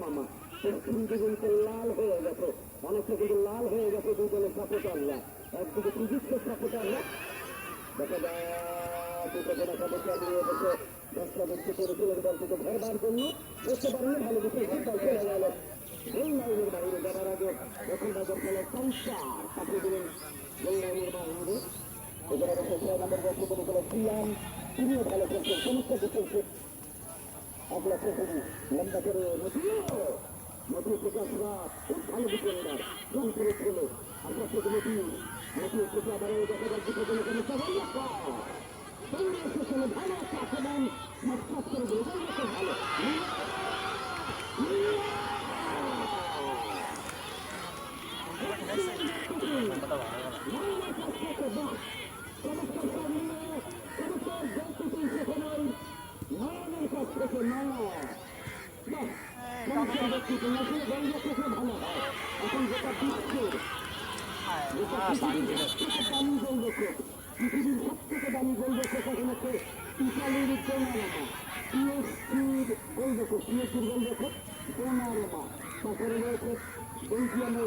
মামা পশ্চিম দিগন্তে লাল হয়ে গেছে, অনেকটা কিন্তু লাল হয়ে গেছে দুই দলের সাপোর্টাররা। একদিকে সুযুক্ত সাপোর্টাররা দেখা যায় দুটো জেলা সাপোর্টার নিয়ে বসে দশটা ব্যক্তি করেছিলেন দল থেকে ধরবার জন্য, বুঝতে পারেনি ভালো কিছু ঘটনায় চলে গেল। গোল লাইনের বাইরে যাবার আগে এখন বাজার খেলার সংসার পাঠিয়ে দিলেন গোল লাইনের বাইরে। এখানে বসে 6 নম্বর বর্ষ করে গেল প্রিয়ান, তিনিও ভালো খেলছেন, সমস্ত খেলছে আগলা প্রথমে লম্বা করে নদী প্রকাশ রাত খুব ভালো ডিফেন্ডার রান করে ছিল আপনার থেকে নদী থেকে আবার দেখা যাচ্ছে সেখানে সমস্যা হল সেখানে ভালো একটা আক্রমণ মাছ করে দিল ভালো নয়নের কাছ থেকে নয় ভালো হয়। এখন যেটা বিশ্বের দামি গোল রক্ষক, পৃথিবীর সব থেকে দামি গোল রক্ষক এখন হচ্ছে ইতালির ডোনারুমা, পিএসজির গোল রক্ষক, পিএসজির গোল রক্ষক ডোনারুমা। তারপরে রয়েছে বেলজিয়ামের